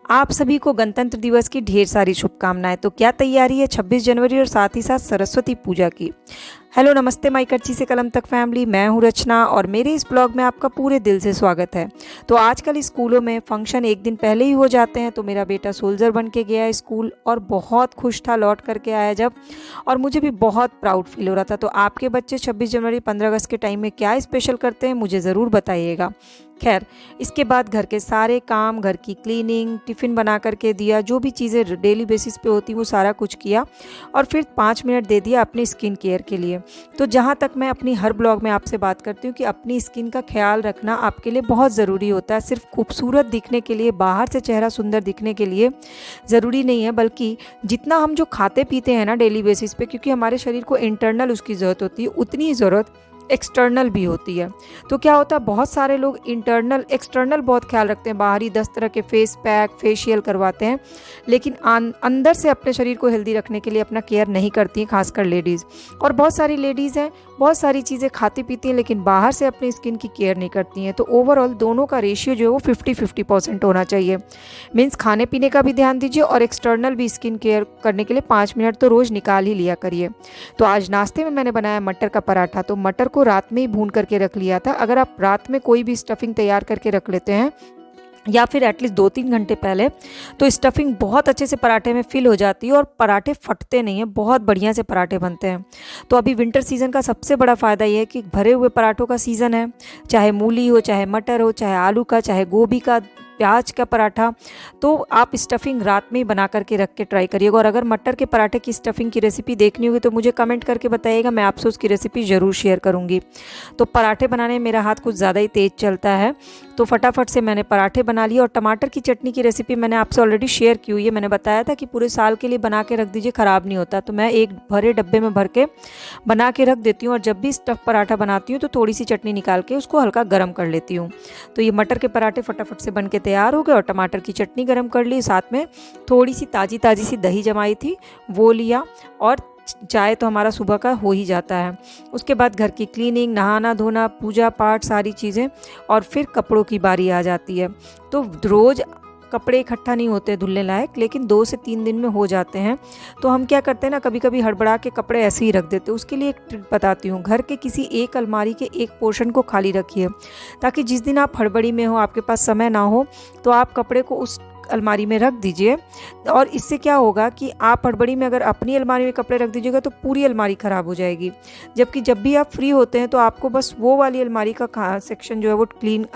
आप सभी को गणतंत्र दिवस की ढेर सारी शुभकामनाएं। तो क्या तैयारी है 26 जनवरी और साथ ही साथ सरस्वती पूजा की। हेलो नमस्ते माई कच्ची से कलम तक फैमिली, मैं हूं रचना और मेरे इस ब्लॉग में आपका पूरे दिल से स्वागत है। तो आजकल स्कूलों में फंक्शन एक दिन पहले ही हो जाते हैं। तो मेरा बेटा सोल्जर बन के गया स्कूल और बहुत खुश था लौट करके आया जब, और मुझे भी बहुत प्राउड फील हो रहा था। तो आपके बच्चे 26 जनवरी 15 अगस्त के टाइम में क्या स्पेशल करते हैं मुझे ज़रूर बताइएगा। खैर, इसके बाद घर के सारे काम, घर की क्लीनिंग, टिफ़िन बना करके दिया, जो भी चीज़ें डेली बेसिस पे होती वो सारा कुछ किया और फिर 5 मिनट दे दिया अपनी स्किन केयर के लिए। तो जहाँ तक मैं अपनी हर ब्लॉग में आपसे बात करती हूँ कि अपनी स्किन का ख्याल रखना आपके लिए बहुत ज़रूरी होता है। सिर्फ खूबसूरत दिखने के लिए, बाहर से चेहरा सुंदर दिखने के लिए ज़रूरी नहीं है, बल्कि जितना हम जो खाते पीते हैं ना डेली बेसिस पे, क्योंकि हमारे शरीर को इंटरनल उसकी ज़रूरत होती है, उतनी ही ज़रूरत एक्सटर्नल भी होती है। तो क्या होता है, बहुत सारे लोग इंटरनल एक्सटर्नल बहुत ख्याल रखते हैं, बाहरी 10 तरह के फेस पैक फेशियल करवाते हैं, लेकिन अंदर से अपने शरीर को हेल्दी रखने के लिए अपना केयर नहीं करती हैं, खासकर लेडीज़। और बहुत सारी लेडीज़ हैं, बहुत सारी चीज़ें खाती पीती हैं, लेकिन बाहर से अपनी स्किन की केयर नहीं करती हैं। तो ओवरऑल दोनों का रेशियो जो है वो 50-50% होना चाहिए। मीन्स खाने पीने का भी ध्यान दीजिए और एक्सटर्नल भी स्किन केयर करने के लिए 5 मिनट तो रोज़ निकाल ही लिया करिए। तो आज नाश्ते में मैंने बनाया मटर का पराठा। तो मटर को रात में ही भून करके रख लिया था। अगर आप रात में कोई भी स्टफिंग तैयार करके रख लेते हैं या फिर एटलीस्ट 2-3 घंटे पहले, तो स्टफिंग बहुत अच्छे से पराठे में फिल हो जाती है और पराठे फटते नहीं हैं, बहुत बढ़िया से पराठे बनते हैं। तो अभी विंटर सीज़न का सबसे बड़ा फ़ायदा ये है कि भरे हुए पराठों का सीज़न है, चाहे मूली हो, चाहे मटर हो, चाहे आलू का, चाहे गोभी का, प्याज का पराठा। तो आप स्टफिंग रात में ही बना करके रख के ट्राई करिएगा। और अगर मटर के पराठे की स्टफिंग की रेसिपी देखनी होगी तो मुझे कमेंट करके बताइएगा, मैं आपसे उसकी रेसिपी ज़रूर शेयर करूँगी। तो पराठे बनाने में मेरा हाथ कुछ ज़्यादा ही तेज़ चलता है, तो फटाफट से मैंने पराठे बना लिए। और टमाटर की चटनी की रेसिपी मैंने आपसे ऑलरेडी शेयर की हुई है। मैंने बताया था कि पूरे साल के लिए बना के रख दीजिए, ख़राब नहीं होता। तो मैं एक भरे डब्बे में भर के बना के रख देती हूँ और जब भी स्टफ पराठा बनाती हूँ तो थोड़ी सी चटनी निकाल के उसको हल्का गर्म कर लेती हूँ। तो ये मटर के पराठे फटाफट से बन के तैयार हो गए और टमाटर की चटनी गर्म कर ली, साथ में थोड़ी सी ताज़ी ताज़ी सी दही जमाई थी वो लिया, और चाय तो हमारा सुबह का हो ही जाता है। उसके बाद घर की क्लीनिंग, नहाना धोना, पूजा पाठ, सारी चीज़ें, और फिर कपड़ों की बारी आ जाती है। तो रोज़ कपड़े इकट्ठा नहीं होते धुलने लायक, लेकिन 2 से 3 दिन में हो जाते हैं। तो हम क्या करते हैं ना, कभी कभी हड़बड़ा के कपड़े ऐसे ही रख देते हैं। उसके लिए एक ट्रिक बताती हूँ। घर के किसी एक अलमारी के एक पोर्शन को खाली रखिए, ताकि जिस दिन आप हड़बड़ी में हो, आपके पास समय ना हो, तो आप कपड़े को उस अलमारी में रख दीजिए। और इससे क्या होगा कि आप हड़बड़ी में अगर अपनी अलमारी में कपड़े रख दीजिएगा तो पूरी अलमारी ख़राब हो जाएगी। जबकि जब भी आप फ्री होते हैं तो आपको बस वो वाली अलमारी का सेक्शन जो है वो क्लीन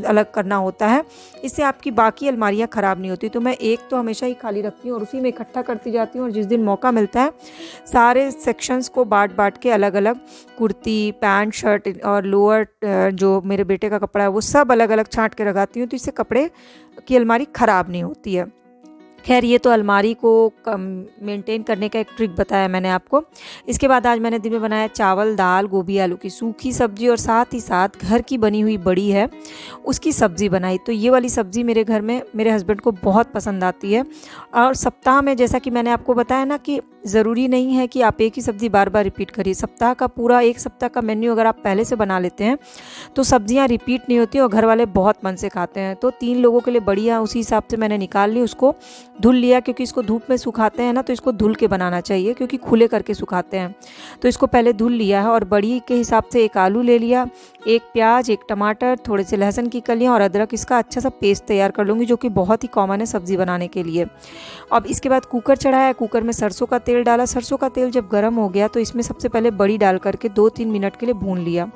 अलग करना होता है। इससे आपकी बाकी अलमारियां ख़राब नहीं होती। तो मैं एक तो हमेशा ही खाली रखती हूँ और उसी में इकट्ठा करती जाती हूँ, और जिस दिन मौका मिलता है सारे सेक्शंस को बांट बांट के अलग अलग, कुर्ती, पैंट, शर्ट और लोअर, जो मेरे बेटे का कपड़ा है वो सब अलग अलग छांट के लगाती हूँ। तो इससे कपड़े की अलमारी ख़राब नहीं होती है। खैर, ये तो अलमारी को मेंटेन करने का एक ट्रिक बताया मैंने आपको। इसके बाद आज मैंने दिन में बनाया चावल, दाल, गोभी आलू की सूखी सब्जी, और साथ ही साथ घर की बनी हुई बड़ी है उसकी सब्ज़ी बनाई। तो ये वाली सब्ज़ी मेरे घर में मेरे हस्बैंड को बहुत पसंद आती है। और सप्ताह में, जैसा कि मैंने आपको बताया ना, कि ज़रूरी नहीं है कि आप एक ही सब्ज़ी बार बार रिपीट करिए। सप्ताह का पूरा एक सप्ताह का मेन्यू अगर आप पहले से बना लेते हैं तो सब्जियां रिपीट नहीं होती और घर वाले बहुत मन से खाते हैं। तो 3 लोगों के लिए बढ़िया उसी हिसाब से मैंने निकाल ली, उसको धुल लिया, क्योंकि इसको धूप में सुखाते हैं ना, तो इसको धुल के बनाना चाहिए, क्योंकि खुले करके सुखाते हैं। तो इसको पहले धुल लिया है। और बड़ी के हिसाब से एक आलू ले लिया, एक प्याज, एक टमाटर, थोड़े से लहसुन की कलियाँ और अदरक, इसका अच्छा सा पेस्ट तैयार कर लूँगी, जो कि बहुत ही कॉमन है सब्ज़ी बनाने के लिए। अब इसके बाद कुकर चढ़ाया, कुकर में सरसों का तेल डाला। सरसों का तेल जब गर्म हो गया तो इसमें सबसे पहले बड़ी डाल करके 2-3 मिनट के लिए भून लिया।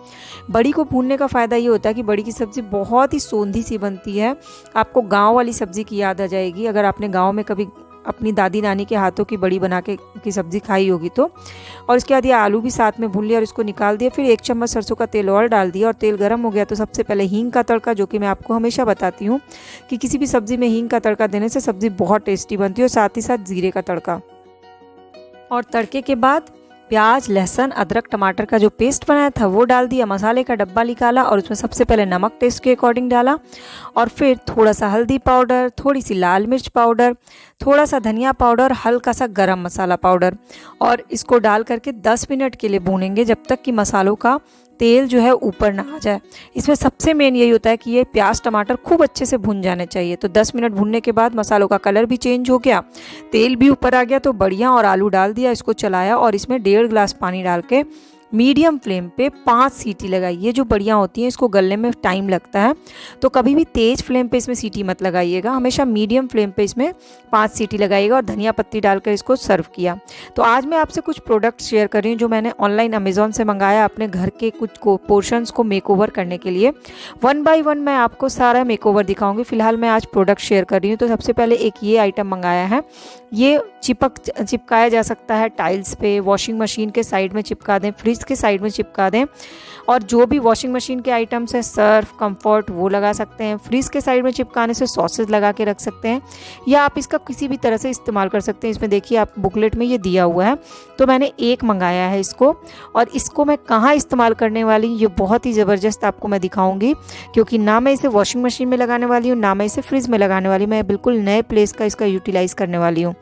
बड़ी को भूनने का फ़ायदा ये होता है कि बड़ी की सब्ज़ी बहुत ही सोंधी सी बनती है। आपको गाँव वाली सब्ज़ी की याद आ जाएगी, अगर आपने गाँव में कभी अपनी दादी नानी के हाथों की बड़ी बना के की सब्ज़ी खाई होगी तो। और इसके बाद ये आलू भी साथ में भून लिया और इसको निकाल दिया। फिर 1 चम्मच सरसों का तेल और डाल दिया और तेल गर्म हो गया तो सबसे पहले हींग का तड़का, जो कि मैं आपको हमेशा बताती हूँ कि किसी भी सब्ज़ी में हींग का तड़का देने से सब्ज़ी बहुत टेस्टी बनती है, और साथ ही साथ जीरे का तड़का। और तड़के के बाद प्याज, लहसुन, अदरक, टमाटर का जो पेस्ट बनाया था वो डाल दिया। मसाले का डब्बा निकाला और उसमें सबसे पहले नमक टेस्ट के अकॉर्डिंग डाला, और फिर थोड़ा सा हल्दी पाउडर, थोड़ी सी लाल मिर्च पाउडर, थोड़ा सा धनिया पाउडर, हल्का सा गरम मसाला पाउडर, और इसको डाल करके 10 मिनट के लिए भूनेंगे जब तक कि मसालों का तेल जो है ऊपर ना आ जाए। इसमें सबसे मेन यही होता है कि ये प्याज टमाटर खूब अच्छे से भुन जाने चाहिए। तो 10 मिनट भुनने के बाद मसालों का कलर भी चेंज हो गया, तेल भी ऊपर आ गया, तो बढ़िया और आलू डाल दिया, इसको चलाया और इसमें 1.5 गिलास पानी डाल के मीडियम फ्लेम पे 5 सीटी लगाई। ये जो बढ़िया होती हैं इसको गलने में टाइम लगता है, तो कभी भी तेज़ फ्लेम पे इसमें सीटी मत लगाइएगा, हमेशा मीडियम फ्लेम पे इसमें 5 सीटी लगाइएगा और धनिया पत्ती डालकर इसको सर्व किया। तो आज मैं आपसे कुछ प्रोडक्ट शेयर कर रही हूँ जो मैंने ऑनलाइन अमेज़ॉन से मंगाया अपने घर के कुछ पोर्शंस को मेकओवर करने के लिए। 1 बाय 1 मैं आपको सारा मेकओवर दिखाऊंगी। फिलहाल मैं आज प्रोडक्ट शेयर कर रही हूँ। तो सबसे पहले एक ये आइटम मंगाया है, ये चिपकाया जा सकता है टाइल्स पे, वॉशिंग मशीन के साइड में चिपका दें, फ्रिज के साइड में चिपका दें, और जो भी वॉशिंग मशीन के आइटम्स हैं, सर्फ, कंफर्ट, वो लगा सकते हैं। फ्रिज के साइड में चिपकाने से सॉसेज लगा के रख सकते हैं, या आप इसका किसी भी तरह से इस्तेमाल कर सकते हैं। इसमें देखिए आप बुकलेट में ये दिया हुआ है। तो मैंने एक मंगाया है इसको, और इसको मैं कहाँ इस्तेमाल करने वाली हूँ ये बहुत ही ज़बरदस्त आपको मैं दिखाऊंगी, क्योंकि ना मैं इसे वॉशिंग मशीन में लगाने वाली हूँ, ना मैं इसे फ्रिज में लगाने वाली हूँ। मैं बिल्कुल नए प्लेस का इसका यूटिलाइज़ करने वाली हूँ।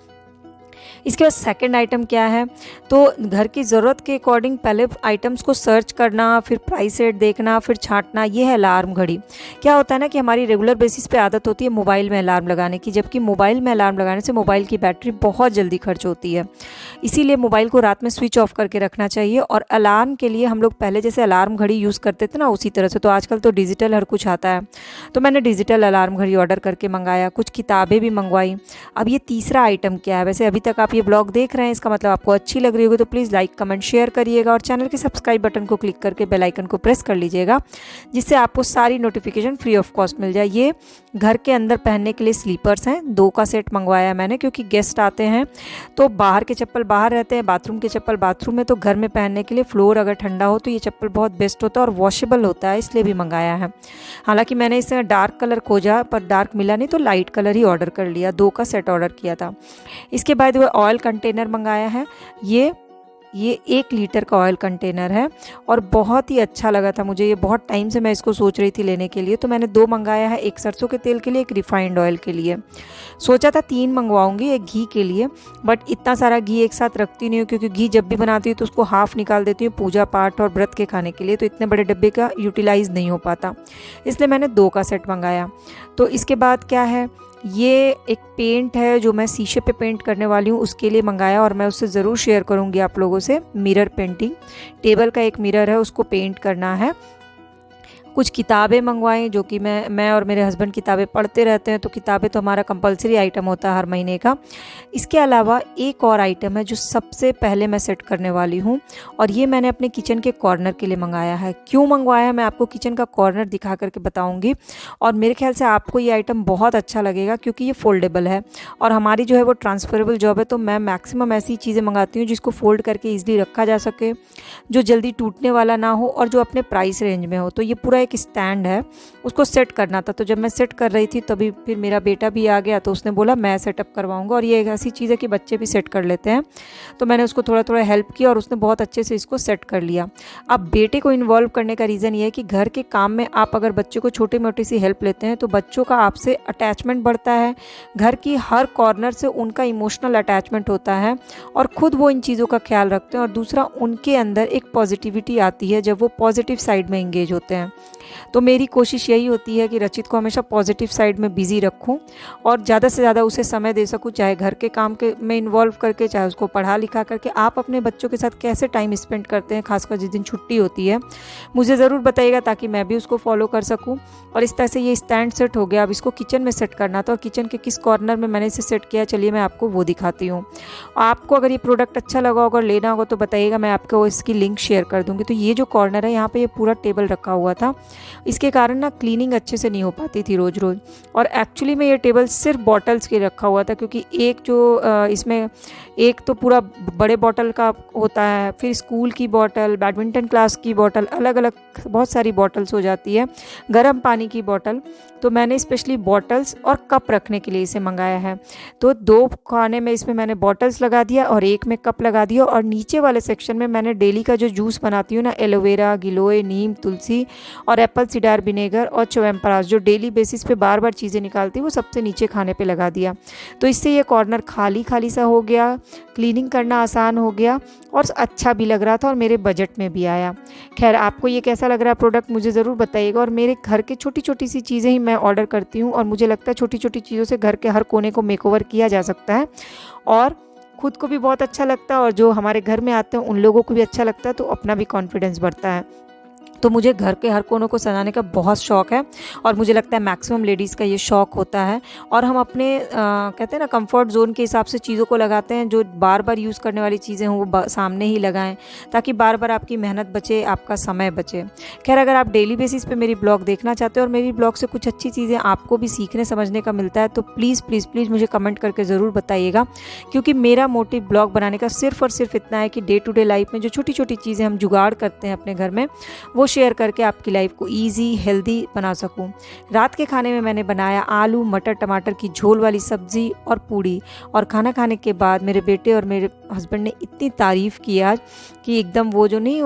इसके बाद सेकंड आइटम क्या है, तो घर की ज़रूरत के अकॉर्डिंग पहले आइटम्स को सर्च करना, फिर प्राइस रेट देखना, फिर छांटना। ये है अलार्म घड़ी। क्या होता है ना कि हमारी रेगुलर बेसिस पे आदत होती है मोबाइल में अलार्म लगाने की, जबकि मोबाइल में अलार्म लगाने से मोबाइल की बैटरी बहुत जल्दी खर्च होती है। इसीलिए मोबाइल को रात में स्विच ऑफ करके रखना चाहिए। और अलार्म के लिए हम लोग पहले जैसे अलार्म घड़ी यूज़ करते थे ना, उसी तरह से, तो आजकल तो डिजिटल हर कुछ आता है, तो मैंने डिजिटल अलार्म घड़ी ऑर्डर करके मंगाया। कुछ किताबें भी मंगवाई। अब ये तीसरा आइटम क्या है, वैसे अभी तक आप ये ब्लॉग देख रहे हैं, इसका मतलब आपको अच्छी लग रही होगी, तो प्लीज़ लाइक कमेंट शेयर करिएगा और चैनल के सब्सक्राइब बटन को क्लिक करके बेल आइकन को प्रेस कर लीजिएगा, जिससे आपको सारी नोटिफिकेशन फ्री ऑफ कॉस्ट मिल जाए। ये घर के अंदर पहनने के लिए स्लीपर्स हैं, 2 का सेट मंगवाया मैंने, क्योंकि गेस्ट आते हैं तो बाहर के चप्पल बाहर रहते हैं, बाथरूम के चप्पल बाथरूम में, तो घर में पहनने के लिए फ्लोर अगर ठंडा हो तो ये चप्पल बहुत बेस्ट होता है और वॉशेबल होता है, इसलिए भी मंगाया है। हालांकि मैंने इसे डार्क कलर खोजा पर डार्क मिला नहीं, तो लाइट कलर ही ऑर्डर कर लिया, 2 का सेट ऑर्डर किया था। इसके बाद वो ऑयल कंटेनर मंगाया है। ये 1 लीटर का ऑयल कंटेनर है और बहुत ही अच्छा लगा था मुझे। ये बहुत टाइम से मैं इसको सोच रही थी लेने के लिए, तो मैंने 2 मंगाया है, एक सरसों के तेल के लिए, एक रिफाइंड ऑयल के लिए। सोचा था 3 मंगवाऊंगी, एक घी के लिए, बट इतना सारा घी एक साथ रखती नहीं हूँ, क्योंकि घी जब भी बनाती हूँ तो उसको हाफ़ निकाल देती हूँ पूजा पाठ और व्रत के खाने के लिए, तो इतने बड़े डब्बे का यूटिलाइज़ नहीं हो पाता, इसलिए मैंने 2 का सेट मंगाया। तो इसके बाद क्या है, ये एक पेंट है जो मैं शीशे पे पेंट करने वाली हूँ, उसके लिए मंगाया, और मैं उससे ज़रूर शेयर करूँगी आप लोगों से। मिरर पेंटिंग, टेबल का एक मिरर है, उसको पेंट करना है। कुछ किताबें मंगवाएं, जो कि मैं और मेरे हस्बैंड किताबें पढ़ते रहते हैं, तो किताबें तो हमारा कंपलसरी आइटम होता है हर महीने का। इसके अलावा एक और आइटम है जो सबसे पहले मैं सेट करने वाली हूँ, और ये मैंने अपने किचन के कॉर्नर के लिए मंगाया है। क्यों मंगवाया है मैं आपको किचन का कॉर्नर दिखा करके बताऊँगी, और मेरे ख्याल से आपको ये आइटम बहुत अच्छा लगेगा, क्योंकि ये फोल्डेबल है और हमारी जो है वो ट्रांसफरेबल जॉब है, तो मैं मैक्सिमम ऐसी चीज़ें मंगाती हूँ जिसको फोल्ड करके ईजिली रखा जा सके, जो जल्दी टूटने वाला ना हो और जो अपने प्राइस रेंज में हो। तो ये पूरा एक स्टैंड है, उसको सेट करना था। तो जब मैं सेट कर रही थी तभी फिर मेरा बेटा भी आ गया, तो उसने बोला मैं सेटअप करवाऊंगा, और ये एक ऐसी चीज़ है कि बच्चे भी सेट कर लेते हैं, तो मैंने उसको थोड़ा थोड़ा हेल्प किया और उसने बहुत अच्छे से इसको सेट कर लिया। अब बेटे को इन्वॉल्व करने का रीज़न ये है कि घर के काम में आप अगर बच्चे को छोटी मोटी सी हेल्प लेते हैं तो बच्चों का आपसे अटैचमेंट बढ़ता है, घर की हर कॉर्नर से उनका इमोशनल अटैचमेंट होता है, और ख़ुद वो इन चीज़ों का ख्याल रखते हैं, और दूसरा उनके अंदर एक पॉजिटिविटी आती है जब वो पॉजिटिव साइड में इंगेज होते हैं। तो मेरी कोशिश यही होती है कि रचित को हमेशा पॉजिटिव साइड में बिज़ी रखूं और ज़्यादा से ज़्यादा उसे समय दे सकूं, चाहे घर के काम के में इन्वॉल्व करके, चाहे उसको पढ़ा लिखा करके। आप अपने बच्चों के साथ कैसे टाइम स्पेंड करते हैं, खासकर जिस दिन छुट्टी होती है, मुझे ज़रूर बताइएगा, ताकि मैं भी उसको फॉलो कर सकूँ। और इस तरह से ये स्टैंड सेट हो गया। अब इसको किचन में सेट करना था, और किचन के किस कॉर्नर में मैंने इसे सेट किया, चलिए मैं आपको वो दिखाती हूँ। आपको अगर ये प्रोडक्ट अच्छा लगा होगा, लेना होगा, तो बताइएगा, मैं आपको इसकी लिंक शेयर कर दूँगी। तो ये जो कॉर्नर है, यहाँ पर ये पूरा टेबल रखा हुआ था, इसके कारण ना क्लीनिंग अच्छे से नहीं हो पाती थी रोज़ रोज़। और एक्चुअली में ये टेबल सिर्फ बॉटल्स के रखा हुआ था, क्योंकि एक जो इसमें एक तो पूरा बड़े बॉटल का होता है, फिर स्कूल की बॉटल, बैडमिंटन क्लास की बॉटल, अलग अलग बहुत सारी बॉटल्स हो जाती है, गर्म पानी की बॉटल। तो मैंने स्पेशली बॉटल्स और कप रखने के लिए इसे मंगाया है। तो 2 खाने में इसमें मैंने बॉटल्स लगा दिया और एक में कप लगा दिया, और नीचे वाले सेक्शन में मैंने डेली का जो जूस बनाती हूँ ना, एलोवेरा, गिलोय, नीम, तुलसी और एप्पल सीडर विनेगर और च्यवनप्राश जो डेली बेसिस पे बार बार चीज़ें निकालती है वो सबसे नीचे खाने पे लगा दिया। तो इससे ये कॉर्नर खाली खाली सा हो गया, क्लीनिंग करना आसान हो गया और अच्छा भी लग रहा था और मेरे बजट में भी आया। खैर, आपको ये कैसा लग रहा है प्रोडक्ट मुझे ज़रूर बताइएगा। और मेरे घर के छोटी छोटी सी चीज़ें ही मैं ऑर्डर करती हूँ और मुझे लगता है छोटी छोटी चीज़ों से घर के हर कोने को मेकओवर किया जा सकता है और खुद को भी बहुत अच्छा लगता है और जो हमारे घर में आते हैं उन लोगों को भी अच्छा लगता है, तो अपना भी कॉन्फिडेंस बढ़ता है। तो मुझे घर के हर कोनों को सजाने का बहुत शौक़ है और मुझे लगता है मैक्सिमम लेडीज़ का ये शौक़ होता है। और हम अपने कहते हैं ना कंफर्ट ज़ोन के हिसाब से चीज़ों को लगाते हैं, जो बार बार यूज़ करने वाली चीज़ें हों वो सामने ही लगाएं ताकि बार बार आपकी मेहनत बचे, आपका समय बचे। खैर, अगर आप डेली बेसिस पे मेरी ब्लॉग देखना चाहते हो और मेरी ब्लॉग से कुछ अच्छी चीज़ें आपको भी सीखने समझने का मिलता है तो प्लीज़ प्लीज़ प्लीज़ मुझे कमेंट करके ज़रूर बताइएगा, क्योंकि मेरा मोटिव ब्लॉग बनाने का सिर्फ़ और सिर्फ इतना है कि डे टू डे लाइफ में जो छोटी छोटी चीज़ें हम जुगाड़ करते हैं अपने घर में वो शेयर करके आपकी लाइफ को इजी हेल्दी बना सकूं। रात के खाने में मैंने बनाया आलू मटर टमाटर की झोल वाली सब्ज़ी और पूड़ी। और खाना खाने के बाद मेरे बेटे और मेरे हस्बैंड ने इतनी तारीफ़ की आज कि एकदम वो जो नहीं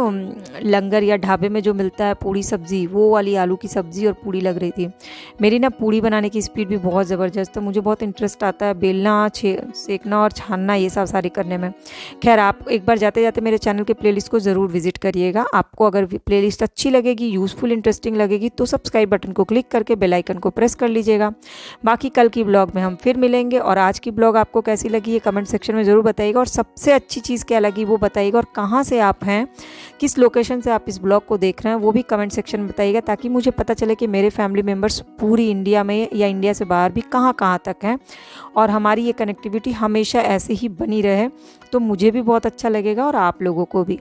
लंगर या ढाबे में जो मिलता है पूड़ी सब्ज़ी, वो वाली आलू की सब्ज़ी और पूड़ी लग रही थी। मेरी ना पूड़ी बनाने की स्पीड भी बहुत ज़बरदस्त, तो मुझे बहुत इंटरेस्ट आता है बेलना सेकना और छानना ये सब सारी करने में। खैर, आप एक बार जाते जाते मेरे चैनल के प्लेलिस्ट को ज़रूर विजिट करिएगा। आपको अगर प्लेलिस्ट अच्छी लगेगी, यूज़फुल इंटरेस्टिंग लगेगी तो सब्सक्राइब बटन को क्लिक करके बेल आइकन को प्रेस कर लीजिएगा। बाकी कल की ब्लॉग में हम फिर मिलेंगे और आज की ब्लॉग आपको कैसी लगी ये कमेंट सेक्शन में ज़रूर बताइएगा और सबसे अच्छी चीज़ क्या लगी वो बताइएगा और कहाँ से आप हैं, किस लोकेशन से आप इस ब्लॉग को देख रहे हैं वो भी कमेंट सेक्शन में बताइएगा, ताकि मुझे पता चले कि मेरे फैमिली मेम्बर्स पूरी इंडिया में या इंडिया से बाहर भी कहाँ कहाँ तक हैं और हमारी ये कनेक्टिविटी हमेशा ऐसे ही बनी रहे तो मुझे भी बहुत अच्छा लगेगा और आप लोगों को भी।